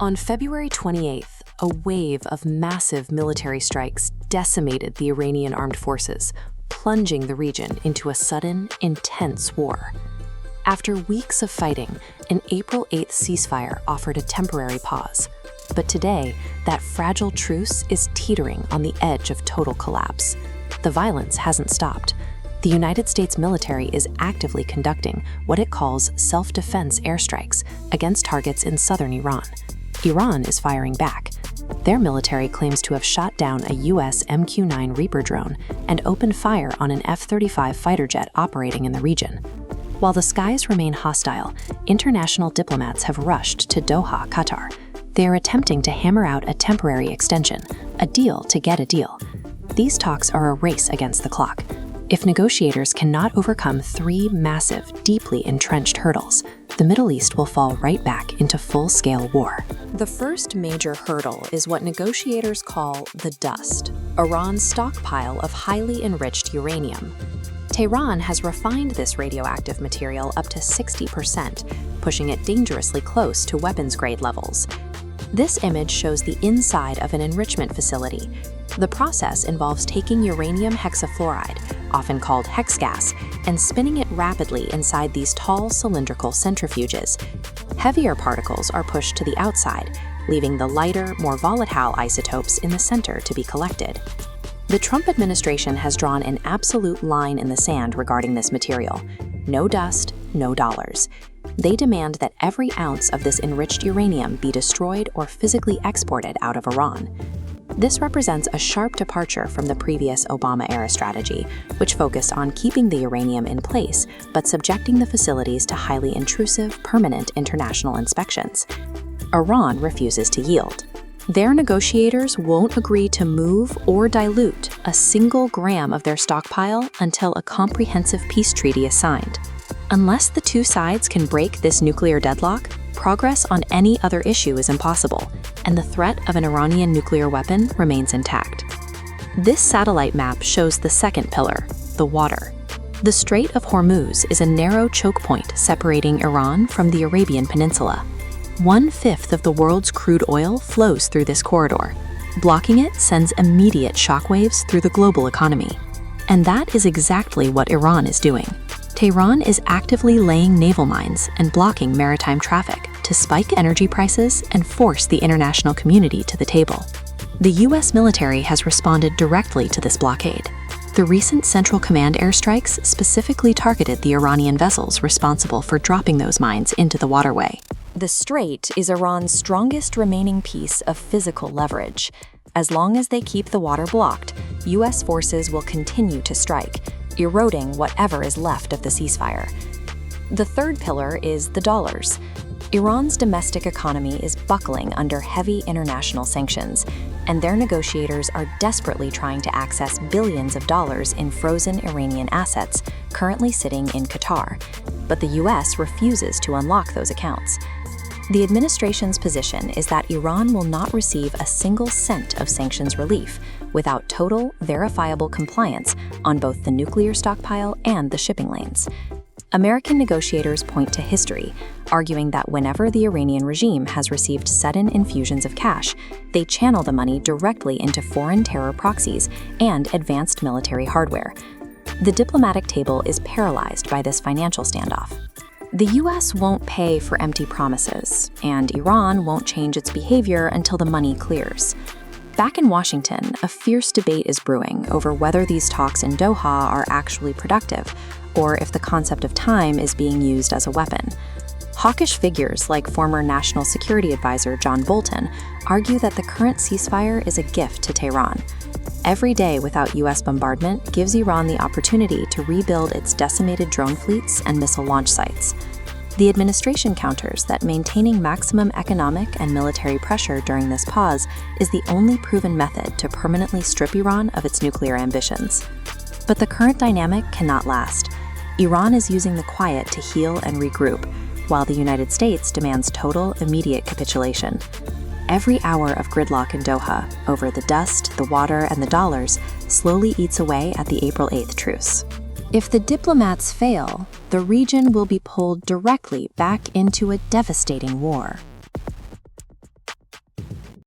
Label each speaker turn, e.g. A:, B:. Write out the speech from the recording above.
A: On February 28th, a wave of massive military strikes decimated the Iranian armed forces, plunging the region into a sudden, intense war. After weeks of fighting, an April 8th ceasefire offered a temporary pause. But today, that fragile truce is teetering on the edge of total collapse. The violence hasn't stopped. The United States military is actively conducting what it calls self-defense airstrikes against targets in southern Iran. Iran is firing back. Their military claims to have shot down a U.S. MQ-9 Reaper drone and opened fire on an F-35 fighter jet operating in the region. While the skies remain hostile, international diplomats have rushed to Doha, Qatar. They are attempting to hammer out a temporary extension, a deal to get a deal. These talks are a race against the clock. If negotiators cannot overcome three massive, deeply entrenched hurdles, the Middle East will fall right back into full-scale war. The first major hurdle is what negotiators call the dust, Iran's stockpile of highly enriched uranium. Tehran has refined this radioactive material up to 60%, pushing it dangerously close to weapons-grade levels. This image shows the inside of an enrichment facility. The process involves taking uranium hexafluoride, often called hex gas, and spinning it rapidly inside these tall cylindrical centrifuges. Heavier particles are pushed to the outside, leaving the lighter, more volatile isotopes in the center to be collected. The Trump administration has drawn an absolute line in the sand regarding this material. No dust, no dollars. They demand that every ounce of this enriched uranium be destroyed or physically exported out of Iran. This represents a sharp departure from the previous Obama-era strategy, which focused on keeping the uranium in place but subjecting the facilities to highly intrusive, permanent international inspections. Iran refuses to yield. Their negotiators won't agree to move or dilute a single gram of their stockpile until a comprehensive peace treaty is signed. Unless the two sides can break this nuclear deadlock, progress on any other issue is impossible, and the threat of an Iranian nuclear weapon remains intact. This satellite map shows the second pillar, the water. The Strait of Hormuz is a narrow choke point separating Iran from the Arabian Peninsula. 1/5 of the world's crude oil flows through this corridor. Blocking it sends immediate shockwaves through the global economy. And that is exactly what Iran is doing. Tehran is actively laying naval mines and blocking maritime traffic to spike energy prices and force the international community to the table. The U.S. military has responded directly to this blockade. The recent Central Command airstrikes specifically targeted the Iranian vessels responsible for dropping those mines into the waterway. The strait is Iran's strongest remaining piece of physical leverage. As long as they keep the water blocked, U.S. forces will continue to strike, eroding whatever is left of the ceasefire. The third pillar is the dollars. Iran's domestic economy is buckling under heavy international sanctions, and their negotiators are desperately trying to access billions of dollars in frozen Iranian assets currently sitting in Qatar. But the U.S. refuses to unlock those accounts. The administration's position is that Iran will not receive a single cent of sanctions relief without total, verifiable compliance on both the nuclear stockpile and the shipping lanes. American negotiators point to history, arguing that whenever the Iranian regime has received sudden infusions of cash, they channel the money directly into foreign terror proxies and advanced military hardware. The diplomatic table is paralyzed by this financial standoff. The U.S. won't pay for empty promises, and Iran won't change its behavior until the money clears. Back in Washington, a fierce debate is brewing over whether these talks in Doha are actually productive, or if the concept of time is being used as a weapon. Hawkish figures like former National Security Advisor John Bolton argue that the current ceasefire is a gift to Tehran. Every day without U.S. bombardment gives Iran the opportunity to rebuild its decimated drone fleets and missile launch sites. The administration counters that maintaining maximum economic and military pressure during this pause is the only proven method to permanently strip Iran of its nuclear ambitions. But the current dynamic cannot last. Iran is using the quiet to heal and regroup, while the United States demands total, immediate capitulation. Every hour of gridlock in Doha, over the dust, the water, and the dollars, slowly eats away at the April 8th truce. If the diplomats fail, the region will be pulled directly back into a devastating war.